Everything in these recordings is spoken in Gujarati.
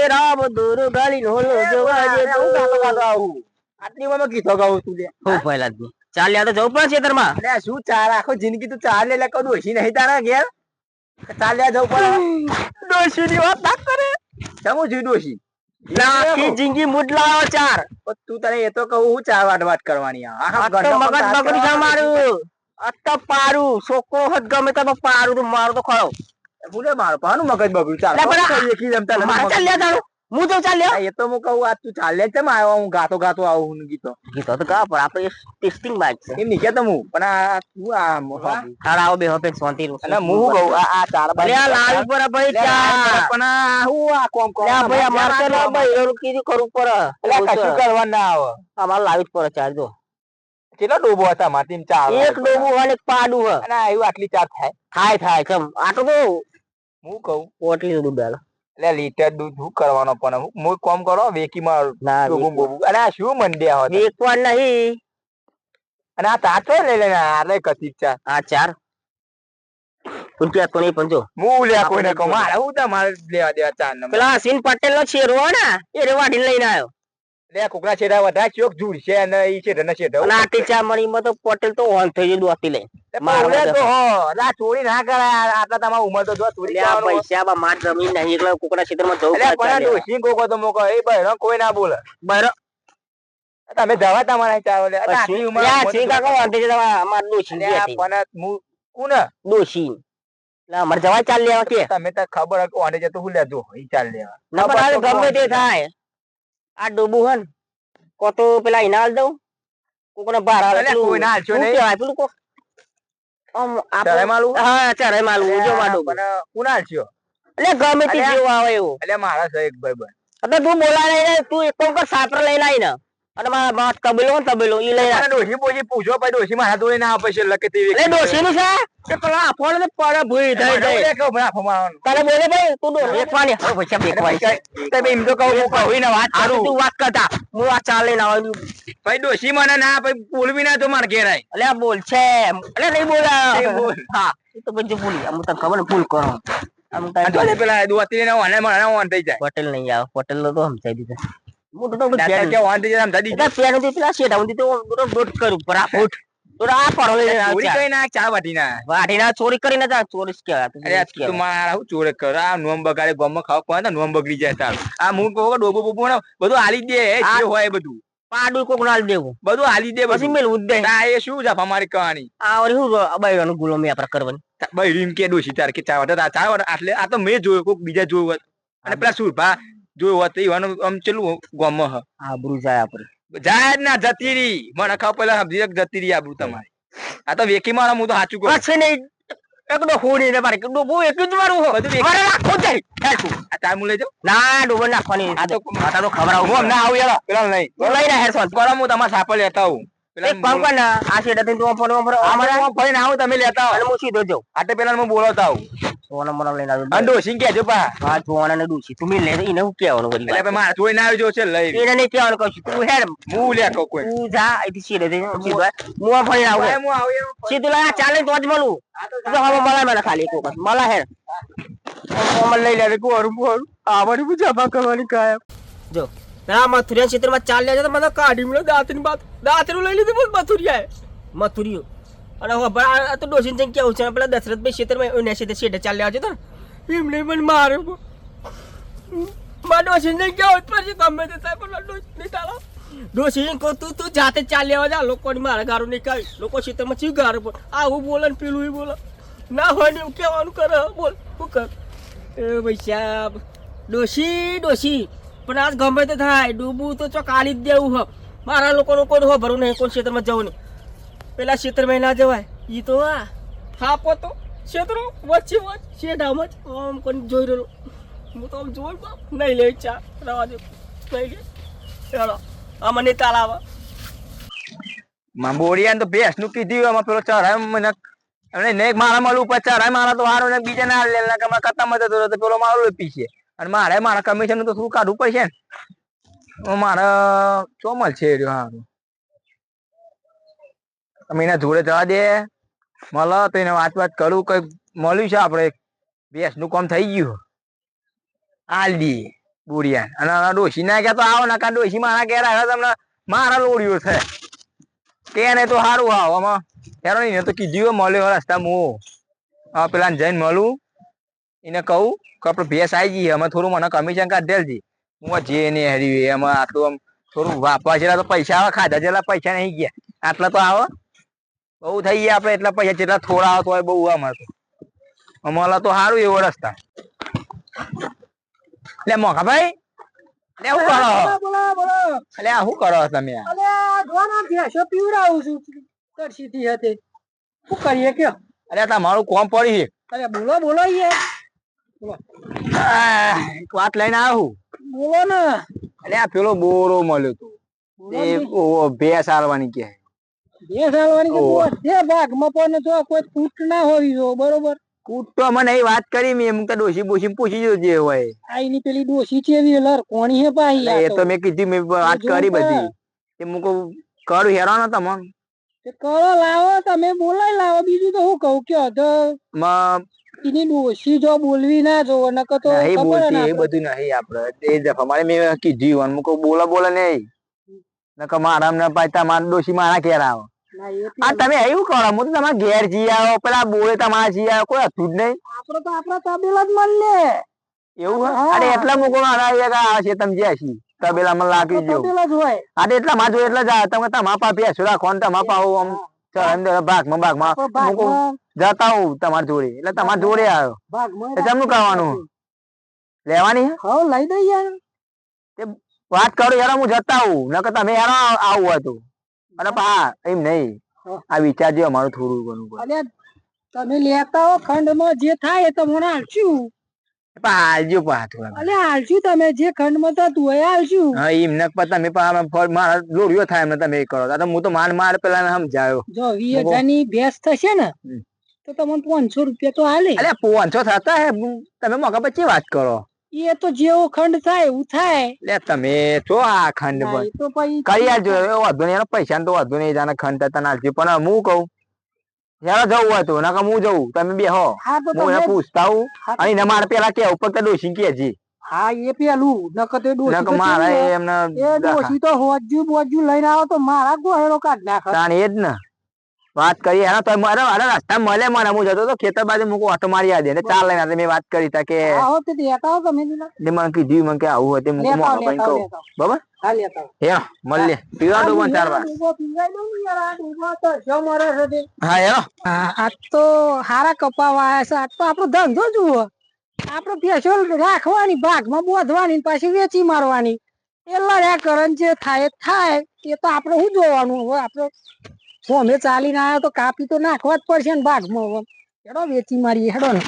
રામ દૂર ગાલી હોલો જોવા જે હું ગાતો ગાતો આવું આટલી માં ગીતો ગાઉં છું લે હું પહેલા જ ચાલ્યા તો જવું પડે ખેતરમાં અરે શું ચાર આખો જિંદગી તું ચાલે એટલે કદું ઓછી નહીં તારા ઘેર ચાલ્યા જવું પડે ડોશી ની વાત ના કરે જમું છું ડોશી આખી જિંદગી મુડલાઓ ચાર તું તને એ તો કહું હું ચાર વાત કરવાની આખા મગજ બગડ છે મારું અત પારું છોકરો હદ ગમે તો પારું તો મારું તો ખરો ભૂલે મારો પાનું મગજ બગડ્યું ચાલ એકી જમતા ચાલ્યા તારું હું તો ચાલ્યા એ તો હું કહું આ તું ચાલ્યા કેમ આવ્યો હું ગાતો ગાતો આવું ગીતો તો કા પણ આપણે ટેસ્ટિંગ બાદ છે એમ નહીં કેતો હું પણ આ તું આ હારા આવો બે હોપે શાંતિ રો અને હું કહું આ ચાર બાર લે લાલ પર ભાઈ ચા પણ હું આ કોમ કોમ લે ભાઈ અમાર તો લો ભાઈ એનું કીધું કરું પર એટલે કશું કરવા ના આવે અમાર લાવી પર ચાર જો કેટલો ડોબો હતા માટી ચાર એક ડોબું અને પાડું હ અને આવ્યું આટલી ચાર થાય થાય ચમ આટલો તો હું કહું પોટલી દૂધ ડાલ એટલે લીટર દૂધ શું કરવાનો પણ હું કોમ કરો વેકીમાં ડોબું બોબું અને આ શું મંડ્યા હોય વેકવા નહીં અને આ તાચો લઈ લેને આલે કતી ચા આ ચાર રૂપિયા તો નહીં પણ જો હું લે કોઈને કહું મારે હું તમારે લેવા દેવા ચાર નંબર પેલા સીન પટેલ નો શેરો ને એ રેવાડી લઈને આવ્યો લે કોકના છેડા વધારે ચોક જૂડ છે અને ઈ છે રન છે અને આટી ચા મળી માં તો પટેલ તો ઓન થઈ ગયું દોસ્તી લઈ મારે તો હો આ ચોરી ના કરે આટલા તમારી ઉંમર તો જો ચોરી આ પૈસા બા માર જમીન નહીં એટલે કોકના ક્ષેત્રમાં જવું એટલે પણ ડોશી કોકો તો મોકો એ બહેરો કોઈ ના બોલે બહેરો તમે જવા તમારે ચાલો લે આટલી ઉંમર યા છે કાકા વાંધે છે અમાર ડોશી હતી પણ હું કોને ડોશી લા અમાર જવા ચાલ લેવા કે તમે તો ખબર કે વાંધે છે તો હું લેજો ઈ ચાલ લેવા ના પણ ગમે તે થાય આ ડોબુ હન કો તો પેલા ઇનાલ દઉં કોકને બહાર આવે કોઈ ના હાલશો નહીં કહેવાય પેલું કો આમ ચરે માલું હા ચરે માલું જો વાડો પણ કોના હાલશો એટલે ગમે તે જેવું આવે એવું એટલે મારા છે એક ભાઈ એટલે તું બોલાય ને તું એક તો સાપર લઈને આવી ને અને મારા તબેલો ને તબેલો ઈ લઈ અને ડોશી પોજી પૂછો ભાઈ ડોશી મારા જોડે ના આપે છે લકે તે એટલે ડોશી નું છે કે પેલા ફોન ને પડે ભૂઈ થઈ જાય કે મને ફમાવાનું તને બોલે ભાઈ તું ડો એકવાની હવે પછી બેકવાઈ તમે એમ તો કહું કહું ને વાત કરું તું વાત કરતા હું આ ચાલે ના આવ્યું ભાઈ ડોશી મને ના ભાઈ બોલવી ના તો માર ઘેર આય એટલે આ બોલ છે એટલે નહીં બોલા હા એ તો પછી ભૂલી આમ તને ખબર ને ભૂલ કરો આમ તને પેલા દોતી ને ઓને મને ઓન થઈ જાય પટેલ નહીં આવે પટેલ નો તો સમજાઈ દીધા મોટો તો પેન કે ઓન થઈ જાય સમજાઈ દીધા પેન થી પેલા શેડા ઉંધી તો ડોટ કરું પર આ ફૂટ તો આ પડો લઈને ચોરી કઈ ના ચા વાટી ના ચોરી કરીને જા ચોરી કેવા અરે તું મારા હું ચોરી કર આ નોમ બગાડે ગોમ ખાવ કોણ નોમ બગડી જાય તાર આ હું કહું ડોબો બોબો બધું હાલી દે જે હોય બધું પાડું કોક નાલ દેવું બધું હાલી દે પછી મેલવું દે આ એ શું છે અમારી કહાની આ ઓરી હું બૈરાનું ગુલામી આપણે કરવાની બૈરીમ કે ડોશી તાર કે ચા વાટા ચા વાટા એટલે આ તો મેં જોયું કોક બીજા જોયું અને પેલા સુરભા જોયું હોત ઈવાનું આમ ચેલું ગોમ હ આબરૂ જાય આપણે જાય ના જતી રહી મને ખાવ પેલા સમજી જતી રહી આબરૂ તમારી આ તો વેકી મારા હું તો સાચું કહું છે નહીં એકડો હોડી ને મારે ડોબો એક જ મારું હો બધું મારે રાખો જાય હેરકુ આ ચાર મુ લઈ જાઉં ના ડોબો નાખવાની આ તો માતા તો ખબર આવું હું ના આવું યાર પેલા નહીં લઈ રહ્યા હેરસોન ગરમ હું તમારા સાપર લેતા આવું એક કામ કર ને આ સેડા થી તું ફોન અમારે ફરીને આવું તમે લેતા આવો અને હું સીધો જાઉં આટે પેલા હું બોલાવતા આવું સોના મને લઈને આવ્યો અને ડોશી કેજો પા હા જોવાના ને ડૂસી તું મિલ લે એને હું કહેવાનું કરી એટલે મારા જોઈ ના આવજો છે લઈ એને નહીં કહેવાનું કહું છું તું હેડ હું લે કહું કોઈ તું જા અહીંથી સીધે થઈ સીધો હું ફરી આવું હું આવું સીધું લા ચાલે તો જ મળું તો હવે મળે મને ખાલી એક વખત મળે હેડ કોમલ લઈ લે કોરું કોરું આવડી પૂછા ભા કરવાની કાયમ જો ના મથુરિયા ક્ષેત્રમાં ચાલ લે તો મને કાઢી મળ્યો દાંતનું લઈ લીધું મથુરિયાએ મથુરિયો અને હવે આ તો ડોસીને જઈને કેવું છે પેલા દશરથભાઈ ક્ષેત્રમાં એના ક્ષેત્રે શેઠે ચાલ લેવા જતો ને એમને મને મારે મારા ડોસીને જઈને કેવું પછી ગમે તે થાય પણ ડોસી તારા ડોસી કહું તું જાતે ચાલ લેવા જા લોકોની મારે ગારું નહીં કાઢી લોકો ક્ષેત્રમાં ચી ગારું પણ આવું બોલે ને પેલું બોલે ના હોય ને એવું કહેવાનું કરે બોલ શું કર એ પૈસા ડોસી પણ આજ ગમે તે થાય ડૂબું તો ચોક આલી જ દેવું હ મારા લોકોનું કોઈ હો ભરું નહીં કોઈ ક્ષેત્રમાં જવું નહીં પેલા ક્ષેત્રમાં ના જવાય એ તો હાપો તો ક્ષેત્રો વચ્ચે શેઢામાં જ આમ કોઈ જોઈ રહ્યો હું તો આમ જોઈ નહીં લે ચા રવા દે નહીં લે ચાલો આમાં નહીં તાલાવા બોરિયા તો ભેંસ નું કીધું આમાં પેલો ચઢાય મને નહીં મારા માલ ઉપર ચઢાય મારા તો હારો ને બીજા ના લે ખતમ હતો તો પેલો મારું પીશે અને મારે મારા કમિશન નું તો શું કાઢવું પડશે ને મારે ચોમલ છે હારું તમે એના જોડે જવા દે મળે તો એને વાત કરું કઈ મળ્યું છે આપડે ભેંસ નું કામ થઈ ગયું હાલ દી બુરિયા અને આ ડોશી ના ગયા તો આવો નકા ડોશી મારા ઘેર આવ્યા તમને મારા લોડિયો છે કે ને તો સારું આવો આમાં યાર એને તો કીધું મળ્યો રસ્તા હું પેલા જઈને મળું એને કહું કે આપડે ભેસ આવી જઈએ અમે થોડું મને કમિશન કાઢ દેલજી હું જે ને હરી એમાં આટલું આમ થોડું વાપવા જેટલા તો પૈસા આવે ખાધા જેટલા પૈસા નહીં ગયા આટલા તો આવો બહુ થઈ ગયા આપડે એટલા પૈસા જેટલા થોડા આવતો હોય બહુ અમારે તો અમારા તો સારું એવો રસ્તા લે મોકા ભાઈ લે શું કરો એટલે આ શું કરો તમે પીવડાવું છું કરશીથી હતી શું કરીએ કયો અરે તમારું કોમ પડી અરે બોલો બોલો વાત લઈને આવું બોલો ને અરે આ પેલો બોરો મળ્યો તો એ ભેસ આલવાની કે ભેસ આલવાની ભાગમાં પણ જો કોઈ ફૂટ ના હોવી જો બરોબર કૂટ તો મને એ વાત કરી મેં એમ તો ડોશી બોશી પૂછી જો જે હોય આઈની પેલી ડોશી ચેવી લર કોણી હે પાહી એ તો મેં કીધી મેં વાત કરી બધી એ મુકો કરું હેરાન તમન તે કરો લાવો તમે બોલાઈ લાવો બીજું તો હું કહું કે અધ એની ડોશી જો બોલવી ના જો નકર તો નહીં બોલતી એ બધું નહીં આપડે એ દફા મારે મેં કીધું મુકો બોલા નહીં નકર મારા ના પાતા મારા ડોશી મારા ઘેર આવે આ તમે એવું કરો હું તો તમારા ઘેર જી આવો પેલા બોલે તમારા જી આવો કોઈ હતું જ નહીં આપડે તો આપડા તબેલા જ મળે એવું અરે એટલા મૂકો આવે છે તમે જ્યાં છી તબેલા માં લાગી ગયો અરે એટલા માં જો એટલે જ તમે તમારા પા બેસો રાખો ને તમારા પા આમ અંદર ભાગમાં મૂકો જતા હોઉં તમારી જોડે એટલે તમારા જોડે આવ્યો કેમનું કરવાનું લેવાની લઈ દઈ યાર વાત કરો યાર હું જતા હોઉં નકર તમે યાર આવું હતું અને હા એમ નહીં આ વિચારજો અમારું થોડું ઘણું તમે લેતા હો ખંડ માં જે થાય એ તમને હાલશું હાલજો થોડા અલે હાલશું તમે જે ખંડ માં થતું હોય હાલશું હા એમ ન તમે મારા લોરીઓ થાય એમને તમે કરો હું તો માર પેલા સમજાયો જો 20,000 ની ભેંસ થશે ને તો તમને 500 રૂપિયા તો હાલે અલે 500 થતા હે તમે મોકા પછી વાત કરો એ તો જેવો ખંડ થાય એવું થાય લે તમે છો આ ખંડ પર તો પછી કરી આલજો વાંધો નહીં પૈસા તો વાંધો નહીં જાને ખંડ થતા નાલજો પણ હું કહું યાર જવું હોય તો નકા હું જવું તમે બે હો હું એને પૂછતા હું અને મારે પેલા કેવું ફક્ત ડોસી કેજી હા એ પેલું નકર તો ડોસી મારા એમને એ ડોસી તો હોજુ લઈને આવો તો મારા ગોહેડો કાઢ નાખે તાણ એ જ ને વાત કરી એના તો મારે રસ્તા મળે મને હું જતો તો ખેતર બાજુ મૂકું ઓટો મારી આ દે ચાલ લઈને મેં વાત કરી તા કે મને કીધું મને કે આવું હતું મૂકું કહું બરાબર હે મળીએ પીવા દો 4 વાર હા હેરો આ તો હારા કપાવા આવ્યા છે આ તો આપણો ધંધો જુઓ આપડે ભેંસો રાખવાની ભાગમાં બોધવાની પાછી વેચી મારવાની એ લડ્યા કરન જે થાય એ તો આપડે શું જોવાનું હવે આપડે અમે ચાલીને આવ્યા તો કાપી તો નાખવા જ પડશે ને ભાગમાં હેડો વેચી મારીએ હેડો ને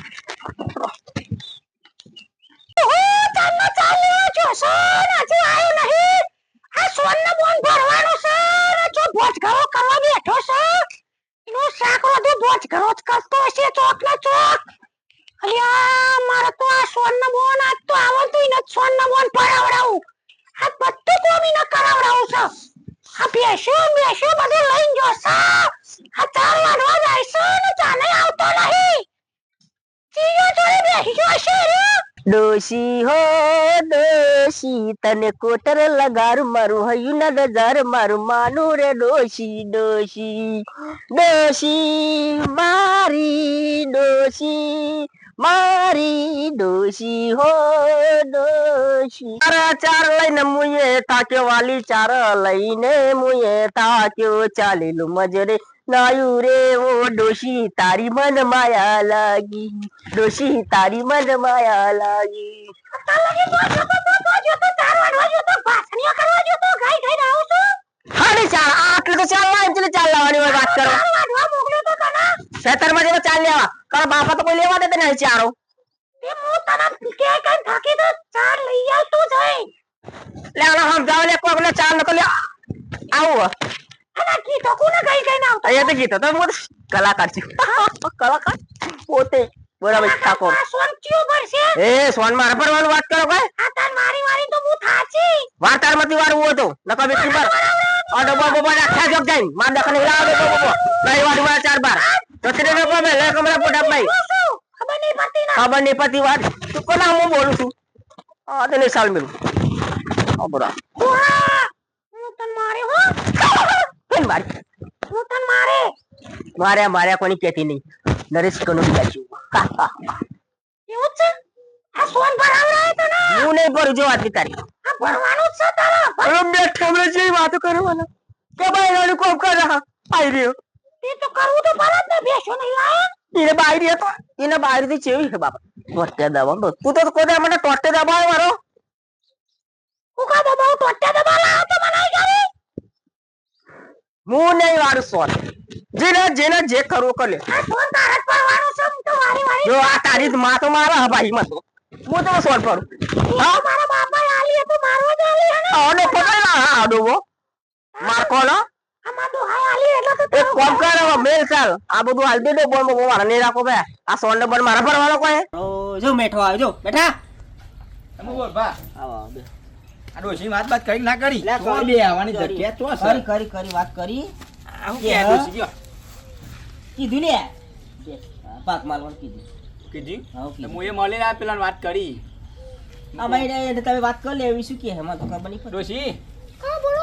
મારે તો આ સોન બોન આજ તો આવડતું ને સોન બોન પડાવડાવું આ બધું કોમી ન કરાવડાવું છે આ બેસો બધું લઈને જોશે આ ચાલ લાડવા જાય છે ને ચાલે આવતો નહીં ચીયો જોડે બેસી જોશે ડોશી હો ડોશી તને કોટર લગારું મારું હયું ના દજાર મારું માનું રે ડોશી ડોશી મારી ડોશી હો ડોશી ચાર લઈને મુએ તાક્યો વાલી ચાર લઈને મુએ તાક્યો ચાલેલું મજરે નાયું રે ઓ ડોશી તારી મન માયા લાગી ડોશી તારી મન માયા લાગી ચાલ લાવવાની વાત કરો ખેતરમાં જેવા ચાલ લેવા તારા બાપા તો કોઈ લેવા દેતા નહીં ચારો સમજાવ લે કોક ને ચાર નતો લે આવું ગીતો તો કલાકાર છે કલાકાર પોતે બરાબર ઠાકોર એ સોન મારા પરવાનું વાત કરો ભાઈ વાત તાર માંથી વાળવું હતો નકા બેટી પર ઓડો બોબો આખા જોક જાય માર દખને લાવ દે બોબો લઈ વાડી મારા 4 બાર તો તેરે કો મે લે કમરા પોડા ભાઈ ખબર નહીં પતી વાત તું કોના હું બોલું છું આ તો નહીં સાલ મેલું આ બરા હું તને મારે હો કેમ મારી હું તને મારે મારે કોની કેતી નહીં નરેશ કનો જાજુ એવું છે આ સોન ભરાવરાય તો ના હું નહીં ભરું જો વાત તારી આ ભરવાનું છે તારા અરે બેઠો મે જે વાત કરવાનો કે ભાઈ એનું કોમ કર રહા આઈ રહ્યો તે તો કરવું તો ભરત ને બેસો નહીં લાયા એને બાઈ રહ્યો તો એને બાઈ થી ચેવી છે બાપા ટોટે દબાવ તું તો કોદે મને ટોટે દબાવ મારો હું કા દબાવ ટોટે દબાવ લાવ તો બનાઈ કરી હું નહીં વાળું સોન જેને જે કરવું કરે આ સોન તારત પરવાનું છે હું તો વારી જો આ તારી માં તો મારા ભાઈ માં તો હું તો સોન પર હા મારા બાપા આલી તો મારવા જ આલી હે આડો પકડ ના આડો વો માર કોનો આમાં તો હાય આલી એટલે તો એક કોમ કરે મેલ ચાલ આ બધું હાલ દે દો બોલ મારા નહીં રાખો બે આ સોન ને બોલ મારા પરવાનો કોઈ જો મેઠો આવ્યો જો બેઠા તમે બોલ બા આવો બે આ ડોશી વાત કરી ના કરી તો બે આવવાની જગ્યા તો કરી વાત કરી હું કે ડોશી ગયો કીધું લે પાક માલવાનું કીધું કીધી હા તો હું એ મળી આ પેલા વાત કરી અમારે તમે વાત કરી લેવી શું કે એમાં તો ખબર નહીં પડે ડોશી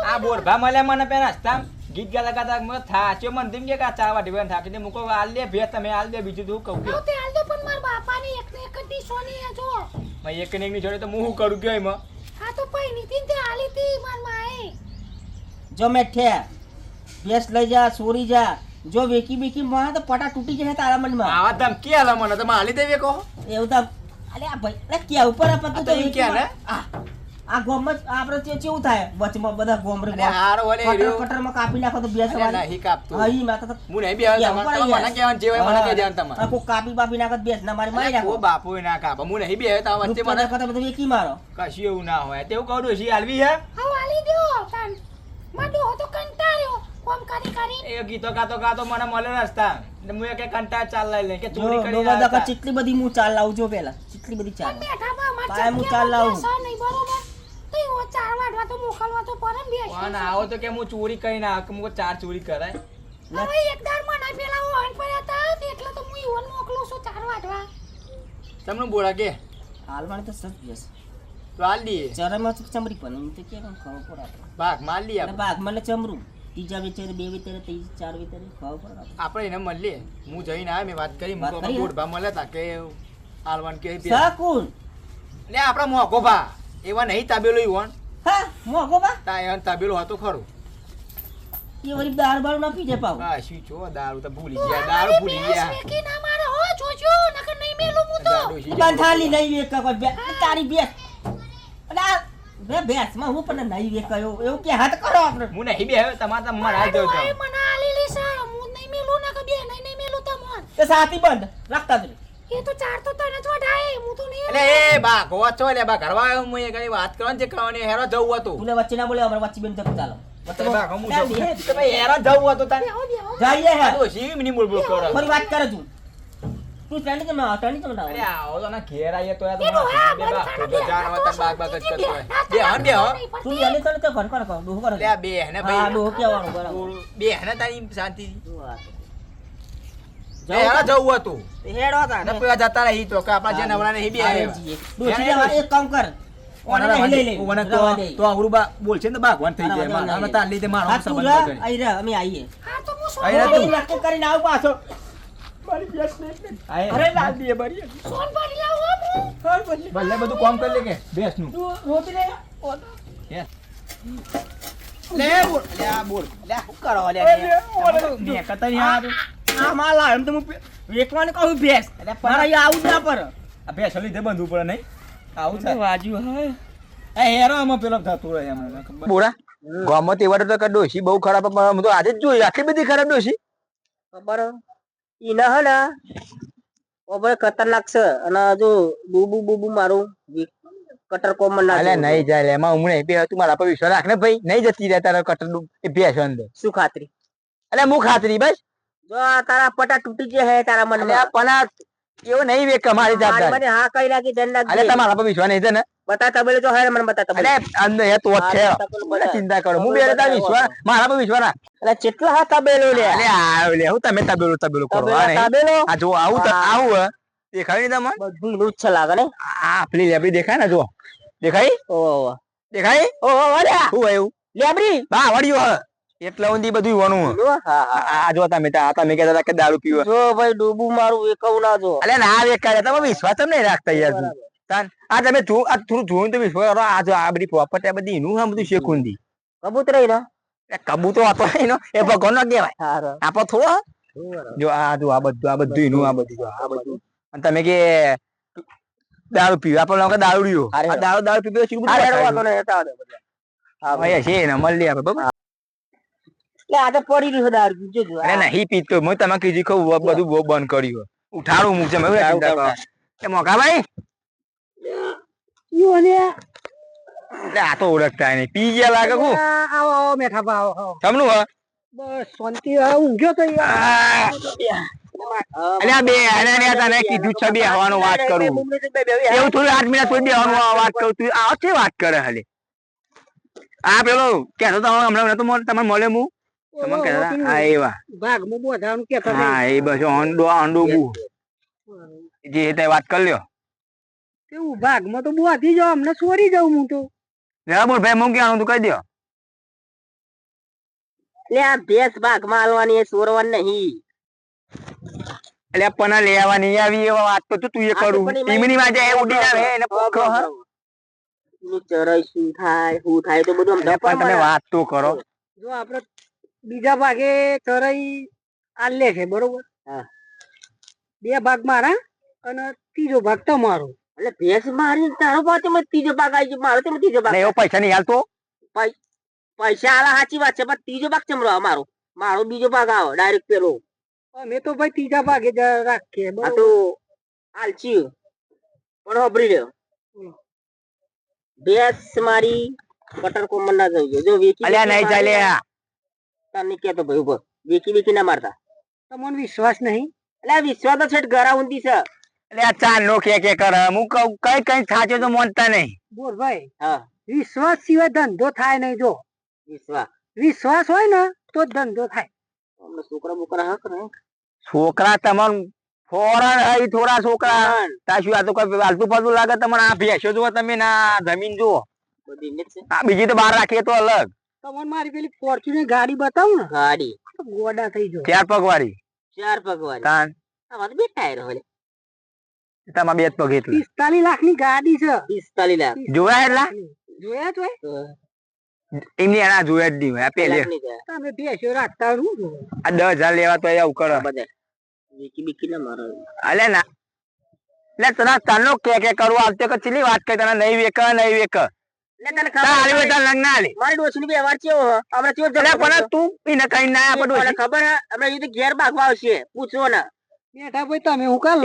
આ બોરભા મળ્યા મને પેલા રસ્તા ગીત ગાતા ગાતા મને થાચ્યો મને તેમ કે આ ચા વાટી બન થાકી દે મુકો આલ દે ભે તમે આલ દે બીજું તું કહું કે તે આલ દે પણ માર બાપાની એકને એક જ સોની જો મેં એક ને એક ની જોડે તો હું શું કરું ગયો એમાં હા તો પઈ નીતિન તે આલી તી માર માએ જો મેઠે બેસ લઈ જા સોરી જા જો વેકી બેકી માં તો પટા તૂટી જાય તારા મનમાં આવા તમ કે આલા મને તમે આલી દેવે કહો એવું તો અલે આ ભાઈ અલે કે ઉપર આ પતું તો એમ કે ને આ ગોમ જ આપણે કેવું થાય વચમાં બધા ગોમ રે અરે હાર ઓલે રહ્યો કટરમાં કાપી નાખો તો બેસ અરે નહીં કાપતો હા ઈ માતા તો હું નહીં બે તમારે મને કહેવાનું જે હોય મને કહી દેવાનું તમારે આ કો કાપી બાપી નાખો બેસ ના મારી મારી નાખો ઓ બાપુ ના કાપા હું નહીં બે તો વચ્ચે મને મને બધું વેકી મારો કશું એવું ના હોય તેવું કહું ડોશી આલવી હે હા આલી દો તાન માડો તો કંટાળ્યો કોમ કરી એ ગીતો ગાતો મને મળે રસ્તા એટલે હું એક કંટાળ ચાલ લઈ લે કે ચોરી કરી દોગા દોગા ચીટલી બધી હું ચાલ લાવું જો પેલા ચીટલી બધી ચાલ બેઠા બા માર પાય હું ચાલ લાવું નહીં બરોબર તો ઓ ચાર વાડવા તો મોકલવા તો પરમ બેસ કોણ આવો તો કે હું ચોરી કરી ના હું ચાર ચોરી કરાય હવે એકદાર મને પેલા ઓન પડ્યા તા એટલે તો હું ઈવન મોકલું છું ચાર વાડવા તમને બોલા કે હાલમાં તો સજ બેસ તો હાલ દઈએ ચરમમાં ચમરી પણ તો કે ખબર પડે ભાગ માર લઈએ આપણે બાગ મને ચમરું ત્રીજા વિચારે બે વિચારે ત્રીજા ચાર વિચારે ખબર પડે આપણે એને મળીએ હું જઈને આવ્યો મેં વાત કરી વાત કરી, બોડભા મળ્યા તા કે હાલવાન કે સાકુન લે આપણા મોકો ભા એવા નહીં તાબેલો ઈવન હા મોગો બા તા એવા તાબેલો હતો ખરું એ વળી દાળ બાળ ના પી જાય પાવ હા શું છો દારૂ તો ભૂલી ગયા દારૂ ભૂલી ગયા બેકી ના મારે હો જોજો નકર નહીં મેલું હું તો બંધાલી નહીં વેક કોઈ બે તારી બેસ અને આ બે બેસ માં હું પણ નહીં વેકાયો એવું કે હાથ કરો આપણે હું નહીં બે તમારે તો મારા હાથ જોતો મને આલી લી સર હું નહીં મેલું નકર બે નહીં મેલું તમોન તો સાથી બંધ રાખતા જ એ તો ચાર તો તને જ વઢાય હું તો નહીં એટલે એ બા ગોવા છો લે બા ઘરવા આવ્યો હું એ ઘણી વાત કરવાની છે કરવાની હેરો જવું હતું તું વચ્ચે ના બોલે અમાર વચ્ચે બેન તક ચાલો તો બા હું તો ભાઈ હેરો જવું હતું તારે બેહો બેહો જઈએ હે તો શી મિની બોલ બોલ કરો ફરી વાત કરે તું તું ટ્રેન્ડ કે ના ટ્રેન્ડ તો ના અરે આવો તો ના ઘેર આઈએ તો યાર બે બા તો જાન વતન બાગ બાગ જ કરતો હોય બે હન બે હો તું યાલે તો ઘર કર કહો દોહ કર લે બે હને હા ભાઈ દોહ કેવાનું બરાબર બે હને તારી શાંતિ હેરો જવું હતું હેડો તા ને પેલા જતા રહી તો કે આપણા જે નવરા નહીં બે દોશી જવા એક કામ કર ઓને લઈ લે ઓને તો આવરું બા બોલ છે ને બાગવાન થઈ જાય મારા તાર લીધે મારો હા તું સંબંધ રા કરી આઈ રા અમે આવીએ હા તો હું આઈ રા તું નક્કી કરીને આવ પાછો મારી બેસ ને અરે લાલ દીએ બરી સોન ભરી લાવો હું ભલે બધું કામ કરી લે કે બેસ નું તું રોતી રે લે બોલ લે આ બોલ લે હું કરો લે બે કતર યાર આ માલા એમ તો હું વેકવાને કહું ભેસ મારા અહીંયા આવું જ ના પર આ બેસ લીધે બંધવું પડે નહીં આવું છે વાજ્યું હા એ હેરો આમાં પેલો થતું રહે એમ બોરા ગામમાં તેવાડો તો ડોશી બહુ ખરાબ હું તો આજે જ જોઈ આટલી બધી ખરાબ ડોશી ખબર ઈના હે ને ઓબે ખતરનાક છે અને જો બુબુ મારું કટર કોમ ના અલે નહીં જાય એમાં હું નહીં બે તું મારા પર વિશ્વાસ રાખ ને ભાઈ નહીં જતી રહે તારા કટર એ ભેસ અંદર શું ખાતરી અલે હું ખાતરી બસ જો આ તારા પટા તૂટી ગયા હે તારા મનમાં અલે પણ આ એવો નહીં વેક અમારી જાત મને હા કઈ નાખી દંડ નાખ અલે તમારા પર વિશ્વાસ નહીં છે ને બતા તબેલે જો હે મને બતા તબેલે અલે અંદર હે તો છે ચિંતા કરો હું બે તારા વિશ્વાસ મારા પર વિશ્વાસ રાખ અલે કેટલા હા તબેલો લે અલે આવ લે હું તમે તબેલો કરો તબેલો આ જો આવું તો આવું દેખાય નહીં તમને બધું લૂછ છે લાગે ને આ આપલી લેબડી દેખાય ને જો દેખાય ઓહો દેખાય ઓહો વાળા શું આવ્યું લેબરી બા વળ્યો હ એટલે ઊંધી બધું વણું હા હા આ જો તમે તમે કહેતા હતા કે દારૂ પીવો જો ભાઈ ડૂબું મારું એકવ ના જો અલે ના વેકાય તમે વિશ્વાસ જ નહીં રાખતા યાર તું. તાન આ તમે આ થોડું જોયું તો વિશ્વાસ કરો આ જો આ બધી પ્રોપર્ટી આ બધી એનું આ બધું શેખુંદી કબૂતર ને એ કબૂતો હતો એનો એ ભગવાન નો કહેવાય હારો આપો થોડો જો આ બધું એનું આ બધું આ બધું અને તમે કે દારૂ પીવો આપણે લોકો દારૂડિયો આ દારૂ પીવો શું આ રેડવા તો બધું ને હતા બધા હા હા છે ને મળી આપણે બરાબર એટલે આ તો પડી રહ્યું છે દારૂ જોજો અરે નહીં પીતો હું તમે કીધું કહું બધું બહુ બંધ કર્યું ઉઠાડું મૂકશે મેં ચિંતા કરો એ મોકા ભાઈ એટલે આ તો ઓળખતા નહીં પી ગયા લાગે હું આવો આવો મેઠા બા આવો તમનું હ બસ શાંતિ ઊંઘ્યો તો અલ્યા બે અરે તને કીધું છે બે હવાનો વાત કરું એવું થોડું 8 મિનિટ થોડી બેહવાનું વાત કરું તું આ કે વાત કરે હાલે આ પેલો કેતો તો હમણાં તો તમને મળે હું તમને કહેતા આ એવા ભાગમાં બોધાનું કે હા એ બસ અંડો બુ જે તે વાત કરી લ્યો કેવું ભાગમાં તો બોધી જાવ અમને સોરી જાઉં હું તો જરા બોલ ભાઈ હું ક્યાં તું કહી દો એટલે આ ભેંસ ભાગમાં હાલવાની એ સોરવાની નહીં એટલે પણ લેવા નહીં આવી એવા વાત તો તું એ કરું ટીમની માં જાય ઉડી આવે એને પોખો હ ચરાઈ શું થાય તો બધું પણ તમે વાત તો કરો જો આપણે બીજા ભાગે ચરાઈ આલે છે બરોબર હા 2 ભાગ મારા અને ત્રીજો ભાગ તમારો એટલે ભેંસ મારી તારો ભાગ ત્રીજો ભાગ આવી મારો ત્રીજો ભાગ એવો પૈસા નહીં હાલતો પૈસા આલા સાચી વાત છે પણ ત્રીજો ભાગ ચમરો મારો બીજો ભાગ આવો ડાયરેક્ટ પેલો અમે તો ભાઈ ત્રીજા ભાગે જ રાખીએ આ તો આલચી પણ હોબરી રહ્યો ભેંસ મારી બટર કોમન ના જઈએ જો વેકી અલ્યા નહીં ચાલે તને કેતો ભાઈ ઉભો વેકી ના મારતા તમને વિશ્વાસ નહીં એટલે વિશ્વાસ તો છેટ ઘરા ઊંધી છે એટલે આ ચાર નો કે કરે હું કહું કઈ થાચો તો માનતા નહીં બોલ ભાઈ હા વિશ્વાસ સિવાય ધંધો થાય નહીં જો વિશ્વાસ હોય ને તો જ ધંધો થાય અમને છોકરા બોકરા હક ને છોકરા તમને ફોરન હઈ થોડા છોકરા તાશું આ તો કોઈ આલતું પડતું લાગે તમને આ ભેંસો જુઓ તમે ના જમીન જુઓ આ બીજી તો બહાર રાખીએ તો અલગ તમને મારી પેલી ફોર્ચ્યુનર ગાડી બતાવું ને ગાડી ગોડા થઈ જો 4 પગ વાળી 4 પગ વાળી તાન આમાં 2 ટાયર હોય તમાર 2 પગ એટલે 45 લાખ ની ગાડી છે 45 લાખ જોયા એટલા જોયા તો એમની એના જોયા જ નહીં આ પેલે તમે ભેંસો રાખતા હું આ 10,000 લેવા તો આવું કરો બધા બીકી ના મારો અલે ના લે તને તનો કે કરું આવતે કે ચીલી વાત કરી તને નહીં વેક લે તને ખબર લગ્ન આલી મારી ડોશીની વ્યવહાર છે આપણે ચો પણ તું એને કઈ ના આપણે ડોશી ખબર આપણે એ તો ઘેર ભાગવા આવશે પૂછો ને બેઠા ભાઈ તમે હું કાલ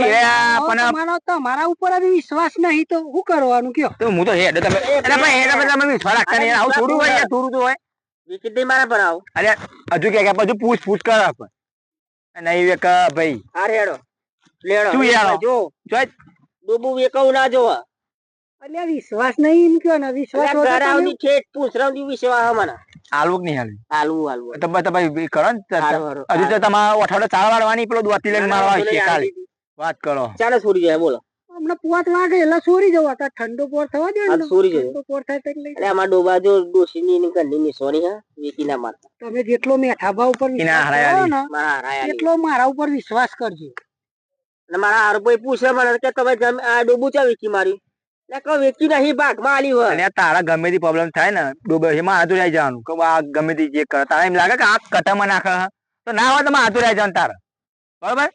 પણ તમારા ઉપર આવી વિશ્વાસ નહીં તો શું કરવાનું કયો તો હું તો હેડ તમે એટલે ભાઈ હેડ તમે વિશ્વાસ રાખતા નહીં આવું થોડું હોય થોડું તો હોય વિકિટ દે મારા પર આવ અરે હજુ કે બધું પૂછ કર આપ નહીં વેક ભાઈ હાર હેડો લેડો તું યાર જો ડૂબું વેકવું ના જોવા અલ્યા વિશ્વાસ નહીં એમ કયો ને વિશ્વાસ ઘરાવની ઠેઠ પૂછરાવની વિશ્વાસ મને હાલવું કે નહીં હાલવું તો ભાઈ કરો ને હજુ તો તમારા અઠવાડિયે 4 વાળવાની પેલો દોતી લઈને મારવા છે કાલે વાત કરો ચાલો છોડી જાય બોલો હમણાં 5 વાગે એટલે છોડી જવા તા ઠંડો પોર થવા દે ને છોડી જાય ઠંડો પોર થાય એટલે એટલે આમાં ડોબા જો ડોશીની ની ઘરની ની સોની હા વેકી ના મારતા તમે જેટલો મેઠા ભાવ ઉપર વિશ્વાસ કરો ને એટલો મારા ઉપર વિશ્વાસ કરજો અને મારા હાર ભાઈ પૂછે મને કે તમે આ ડોબું ચા વેકી મારી વેચી નહીં ભાગમાં આલી હોય અને તારા ગમે તે પ્રોબ્લેમ થાય ને ડૂબે એમાં હાથું રહી જવાનું કે આ ગમે તે જે કરે તારા એમ લાગે કે આ કટામાં નાખે તો ના હોય તમે હાથું રહી જવાનું તારે બરોબર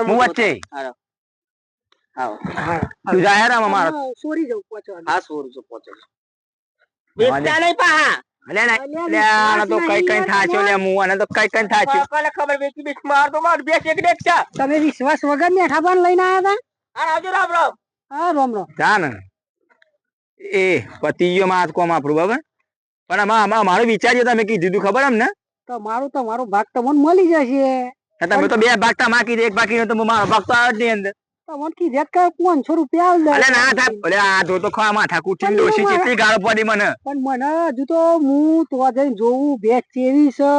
હું વચ્ચે તું જાય રામ મારો સોરી જવું પહોંચો હા સોરી જવું પહોંચો વેચતા નહીં પાહા તો કઈ થાચો લે હું અને તો કઈ થાચો કોને ખબર વેચી બેચ માર તો માર બેચ એક દેખ છે તમે વિશ્વાસ વગર ને ઠાબાન લઈને આયા હતા આવજો રામ રામ હા રામ રામ જા ને એ પતિયો માં કોમ આપણું બરાબર પણ આમાં મારો વિચાર્યો તમે કીધું ખબર એમ ને તમારો ભાગ તમને મળી જશે તમે તો 2 ભાગ તા માકી એક બાકી તો મારો ભાગ તો આવે જ નહીં અંદર તમને કીધે કે 500 રૂપિયા આલ દે અલે ના થાય અલે આ તો ખા માથા કુટી ડોસી ચેટલી ગાળ પડી મને પણ મને હજુ તો હું તો જઈને જોઉં ભેંસ કેવી છે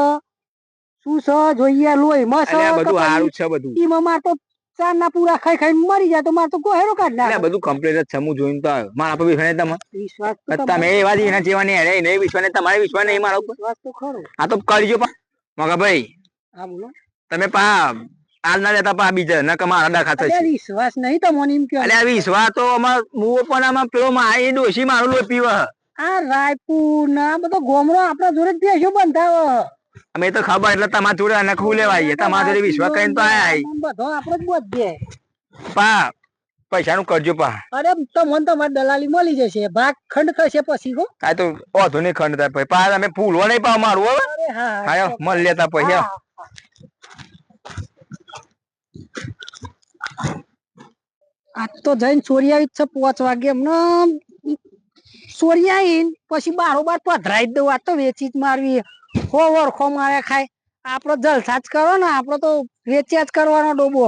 શું છે જોઈએ લોહી માં છે બધું સારું છે બધું ઈમાં માર તો ચાર ના પૂરા ખાઈ ખાઈને મરી જાય તો મારે તો ગોહેરો કાઢ એટલે નાખે. બધું કમ્પ્લીટ જ છે હું જોઈને તો આવ્યો મારા પર વિશ્વાસ નહીં તમે વિશ્વાસ તો તમે એવા જ એના જેવા નહીં અરે નહીં વિશ્વાસ નહીં તમારે વિશ્વાસ નહીં મારા ઉપર વિશ્વાસ તો ખરો. આ તો કરજો પા મગા ભાઈ હા બોલો. તમે પા હાલ ના લેતા પા બીજા ન મારા ડખા થશે અલ્યા વિશ્વાસ નહીં તમને એમ કહો. એટલે આ વિશ્વાસ તો અમાર મુઓ પણ આમાં પેલો માં એ ડોશી મારું લો પીવે આ રાયપુર ના બધો ગોમરો આપણા જોડે જ ભેંસો બંધાવો. અમે તો ખબર એટલે તમારા જોડે અને ખુલે આવીએ તમારા જોડે વિશ્વાસ કરીને તો આયા બધો આપણે જ બધે. પા પૈસા નું કરજો પા અરે તમને તમારી દલાલી મળી જશે ભાગ ખંડ થશે પછી હો. આ તો ઓધો નહીં ખંડ થાય પા તમે ભૂલવો નહીં પા મારું હવે અરે હા હા મળ લેતા પૈસા આજ તો જઈને ચોરી આવી જ છે 5 વાગે એમને ચોરી આવીને પછી બારોબાર પધરાઈ જ દઉં. આ તો વેચી જ મારવી હો વરખો મારે ખાય. આપડે જલસા જ કરો ને આપડે તો વેચ્યા જ કરવાનો ડોબો.